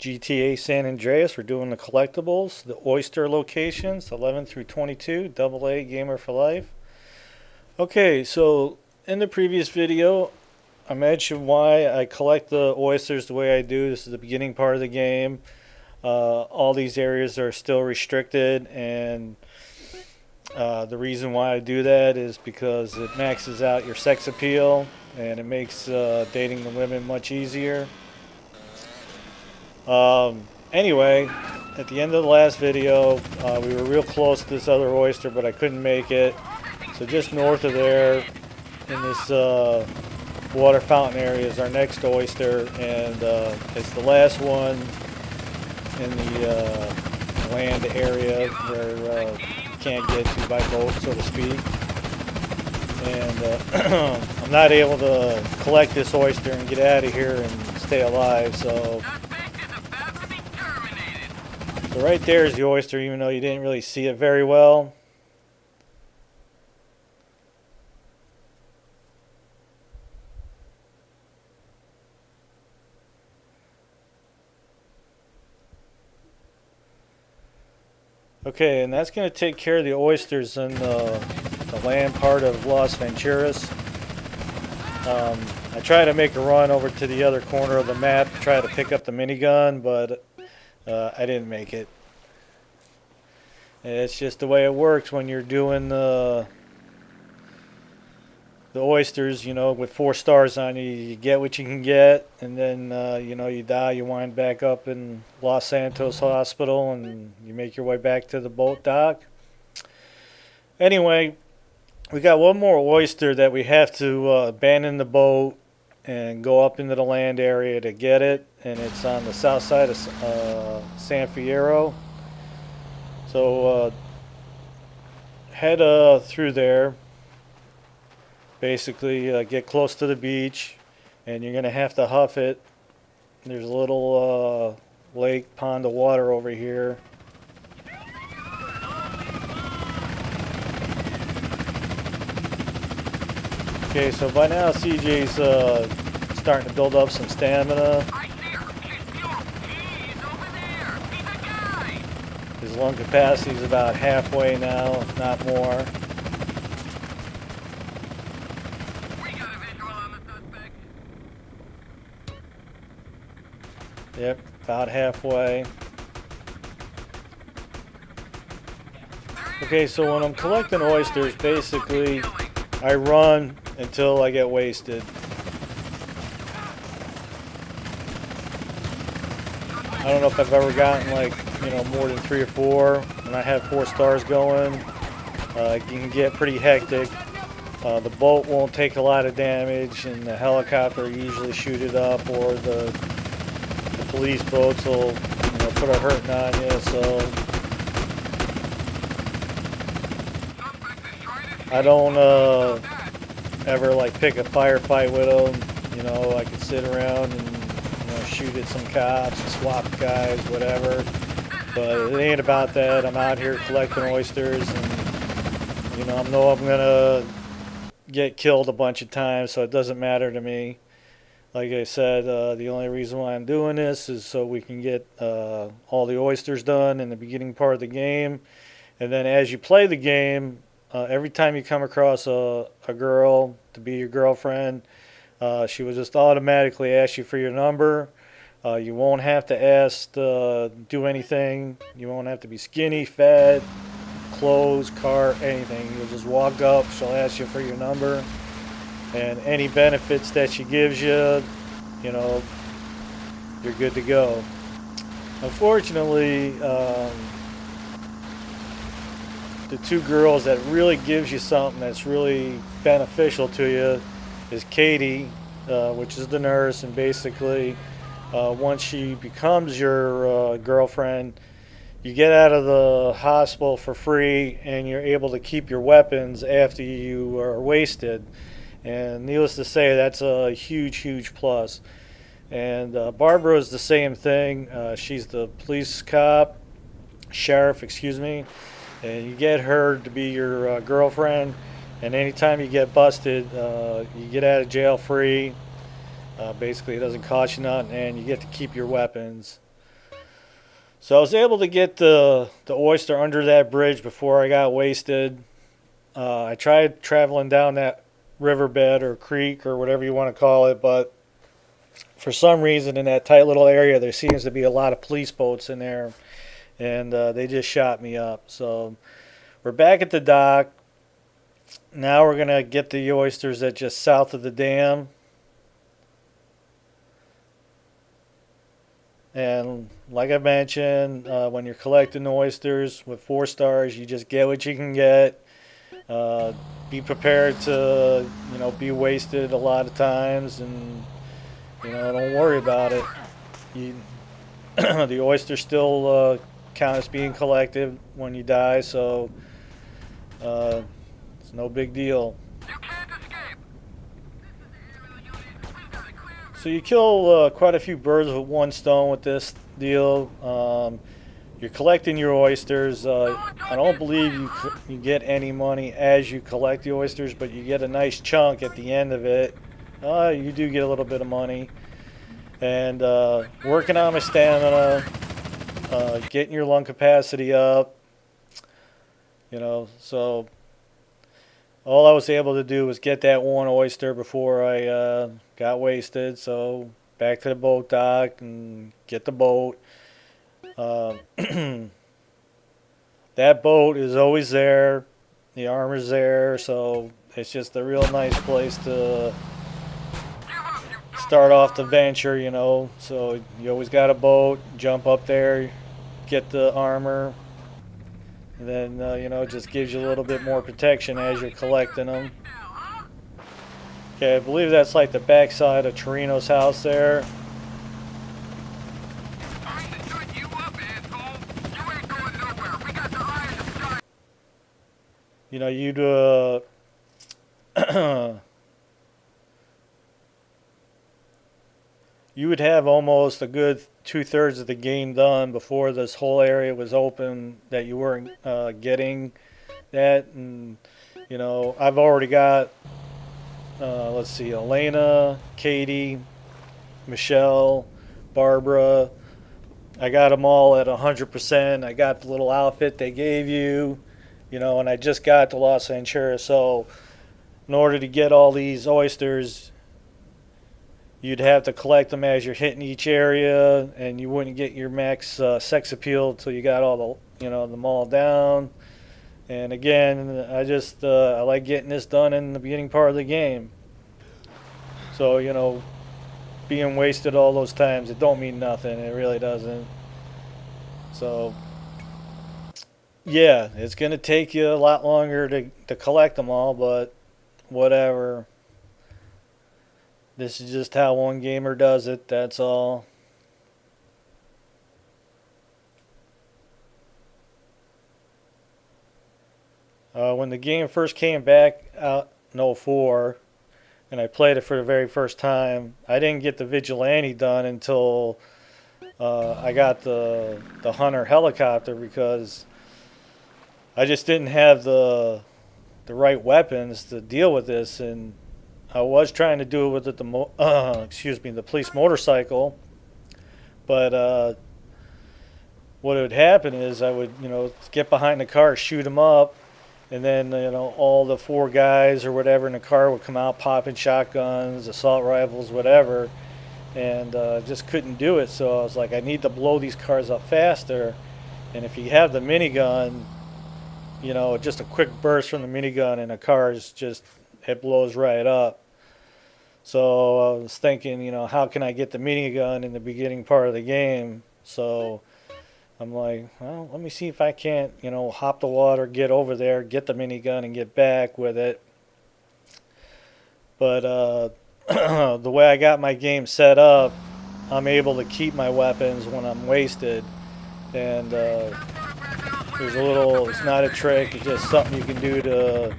GTA San Andreas. We're doing the collectibles, the oyster locations, 11 through 22, AA Gamer for Life. Okay, so in the previous video, I mentioned why I collect the oysters the way I do. This is the beginning part of the game. All these areas are still restricted, and the reason why I do that is because it maxes out your sex appeal, and it makes dating the women much easier. Anyway, at the end of the last video, we were real close to this other oyster, but I couldn't make it. So just north of there, in this water fountain area, is our next oyster, and it's the last one in the land area where you can't get to by boat, so to speak. And I'm not able to collect this oyster and get out of here and stay alive, so right there is the oyster, even though you didn't really see it very well. Okay, and that's going to take care of the oysters in the land part of Las Venturas. I tried to make a run over to the other corner of the map to try to pick up the minigun, but I didn't make it. It's just the way it works when you're doing the oysters, you know, with 4 stars on you. You get what you can get, and then, you know, you die, you wind back up in Los Santos Hospital, and you make your way back to the boat dock. Anyway, we got one more oyster that we have to abandon the boat and go up into the land area to get it, and it's on the south side of San Fierro. So head through there. Basically, get close to the beach, and you're going to have to huff it. There's a little lake, pond of water over here. Okay, so by now CJ's starting to build up some stamina. His lung capacity is about halfway now, if not more. Yep, about halfway. Okay, so when I'm collecting oysters, basically I run until I get wasted. I don't know if I've ever gotten, like, you know, more than 3 or 4. When I have 4 stars going, it can get pretty hectic. The boat won't take a lot of damage, and the helicopter usually shoot it up, or the police boats will, you know, put a hurting on you. So I don't ever like pick a firefight with them. You know, I could sit around and, you know, shoot at some cops and swap guys, whatever. But it ain't about that. I'm out here collecting oysters, and, you know, I know I'm gonna get killed a bunch of times, so it doesn't matter to me. Like I said, the only reason why I'm doing this is so we can get all the oysters done in the beginning part of the game. And then as you play the game, every time you come across a girl to be your girlfriend, she will just automatically ask you for your number. You won't have to ask to do anything. You won't have to be skinny, fat, clothes, car, anything. You'll just walk up, she'll ask you for your number. And any benefits that she gives you, you know, you're good to go. Unfortunately, the 2 girls that really gives you something that's really beneficial to you is Katie, which is the nurse, and basically once she becomes your girlfriend, you get out of the hospital for free, and you're able to keep your weapons after you are wasted. And needless to say, that's a huge, huge plus. And Barbara is the same thing. She's the police cop, sheriff, excuse me. And you get her to be your girlfriend. And anytime you get busted, you get out of jail free. Basically, it doesn't cost you nothing, and you get to keep your weapons. So I was able to get the oyster under that bridge before I got wasted. I tried traveling down that riverbed or creek or whatever you want to call it, but for some reason in that tight little area there seems to be a lot of police boats in there, and they just shot me up. So we're back at the dock. Now we're going to get the oysters that just south of the dam. And like I mentioned, when you're collecting oysters with 4 stars, you just get what you can get. Be prepared to, be wasted a lot of times, and, don't worry about it. The oysters still count as being collected when you die, so it's no big deal. So you kill quite a few birds with one stone with this deal. You're collecting your oysters. I don't believe you get any money as you collect the oysters, but you get a nice chunk at the end of it. You do get a little bit of money. And working on my stamina, getting your lung capacity up. So all I was able to do was get that one oyster before I got wasted. So back to the boat dock and get the boat. That boat is always there. The armor's there, so it's just a real nice place to start off the venture, So you always got a boat, jump up there, get the armor, and then, it just gives you a little bit more protection as you're collecting them. Okay, I believe that's like the backside of Torino's house there. You'd you would have almost a good 2/3 of the game done before this whole area was open that you weren't getting that. And I've already got let's see, Elena, Katie, Michelle, Barbara. I got them all at 100%. I got the little outfit they gave you. And I just got to Los Angeles, so in order to get all these oysters, you'd have to collect them as you're hitting each area, and you wouldn't get your max sex appeal until you got all them all down. And again, I like getting this done in the beginning part of the game. So, being wasted all those times, it don't mean nothing. It really doesn't. So yeah, it's going to take you a lot longer to collect them all, but whatever. This is just how one gamer does it, that's all. When the game first came back out in '04, and I played it for the very first time, I didn't get the Vigilante done until I got the Hunter helicopter, because I just didn't have the right weapons to deal with this, and I was trying to do it with the police motorcycle, but what would happen is I would get behind the car, shoot them up, and then all the 4 guys or whatever in the car would come out popping shotguns, assault rifles, whatever, and just couldn't do it. So I was like, I need to blow these cars up faster, and if you have the minigun, just a quick burst from the minigun and a car it blows right up. So I was thinking, how can I get the minigun in the beginning part of the game? So I'm like, well, let me see if I can't, hop the water, get over there, get the minigun, and get back with it. But the way I got my game set up, I'm able to keep my weapons when I'm wasted. And it's not a trick, it's just something you can do to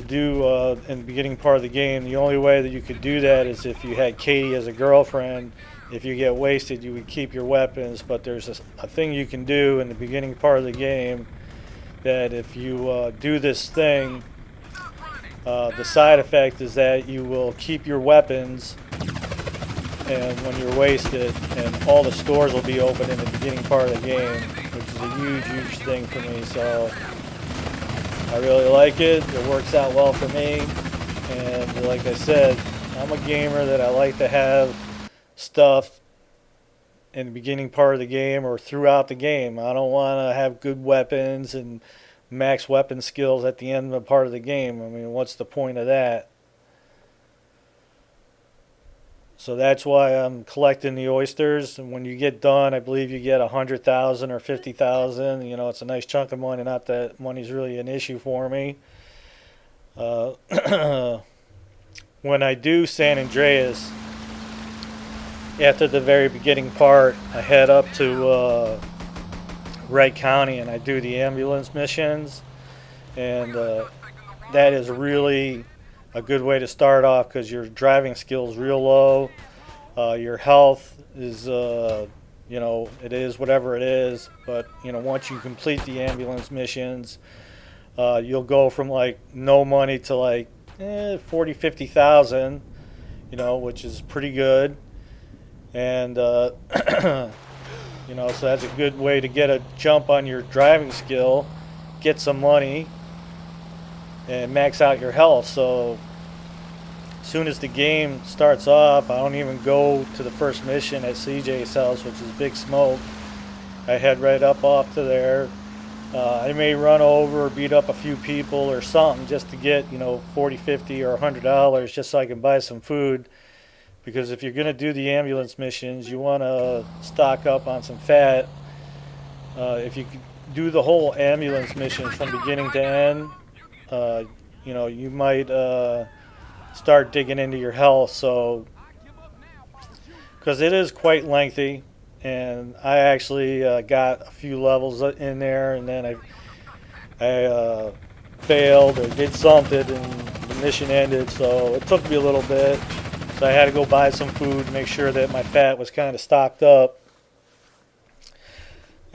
do in the beginning part of the game. The only way that you could do that is if you had Katie as a girlfriend. If you get wasted, you would keep your weapons, but there's a thing you can do in the beginning part of the game that if you do this thing, the side effect is that you will keep your weapons and when you're wasted, and all the stores will be open in the beginning part of the game, which is a huge thing for me. So I really like it. It works out well for me, and like I said, I'm a gamer that I like to have stuff in the beginning part of the game or throughout the game. I don't want to have good weapons and max weapon skills at the end of the part of the game. I mean, what's the point of that? So that's why I'm collecting the oysters. And when you get done, I believe you get 100,000 or 50,000. You know, it's a nice chunk of money. Not that money's really an issue for me. Uh, when I do San Andreas, after the very beginning part, I head up to Wright County and I do the ambulance missions. And that is really a good way to start off because your driving skills real low. Your health is, you know, it is whatever it is. But, you know, once you complete the ambulance missions, you'll go from like no money to like 40, 50,000, you know, which is pretty good. And, you know, so that's a good way to get a jump on your driving skill, get some money, and max out your health. So as soon as the game starts off, I don't even go to the first mission at CJ's house, which is Big Smoke. I head right up off to there. I may run over or beat up a few people or something just to get, you know, 40, 50, or $100 just so I can buy some food. Because if you're going to do the ambulance missions, you want to stock up on some fat. If you do the whole ambulance mission from beginning to end, you know, you might start digging into your health. So, because it is quite lengthy, and I actually got a few levels in there, and then I failed or did something, and the mission ended. So it took me a little bit. So I had to go buy some food to make sure that my fat was kind of stocked up.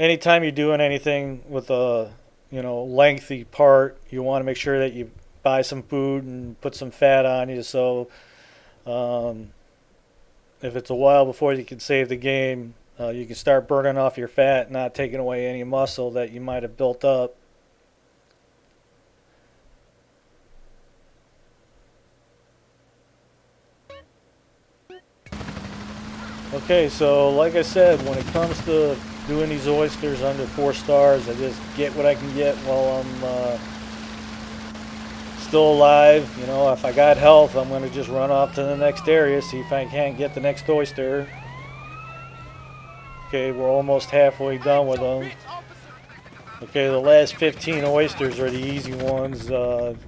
Anytime you're doing anything with a, you know, lengthy part, you want to make sure that you buy some food and put some fat on you. So if it's a while before you can save the game, you can start burning off your fat, not taking away any muscle that you might have built up. Okay, so like I said, when it comes to doing these oysters under 4 stars, I just get what I can get while I'm still alive. You know, if I got health, I'm going to just run off to the next area, see if I can't get the next oyster. Okay, we're almost halfway done with them. Okay, the last 15 oysters are the easy ones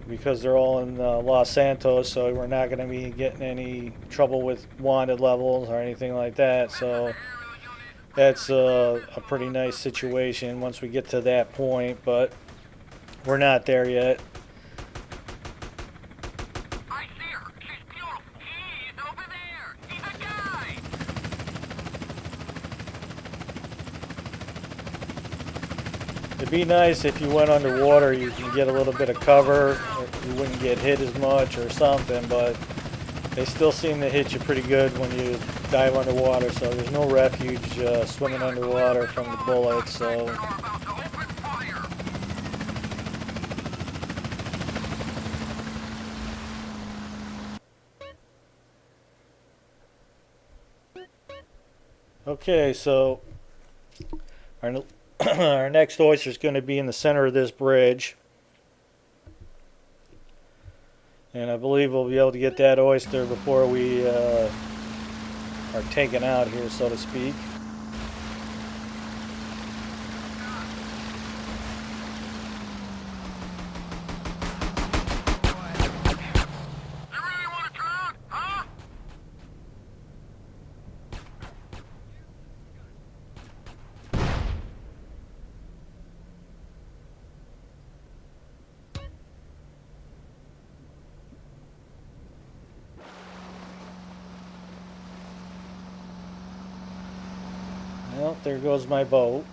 because they're all in Los Santos, so we're not going to be getting any trouble with wanted levels or anything like that. So that's a pretty nice situation once we get to that point, but we're not there yet. It'd be nice if you went underwater, you can get a little bit of cover, you wouldn't get hit as much or something, but they still seem to hit you pretty good when you dive underwater, so there's no refuge swimming underwater from the bullets. So okay, so our next oyster is going to be in the center of this bridge. And I believe we'll be able to get that oyster before we are taken out here, so to speak. Well, there goes my boat.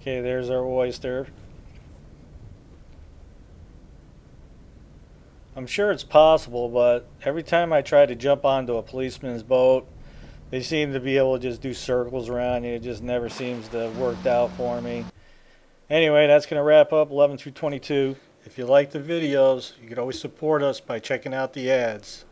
Okay, there's our oyster. I'm sure it's possible, but every time I try to jump onto a policeman's boat, they seem to be able to just do circles around you. It just never seems to have worked out for me. Anyway, that's going to wrap up 11 through 22. If you like the videos, you can always support us by checking out the ads.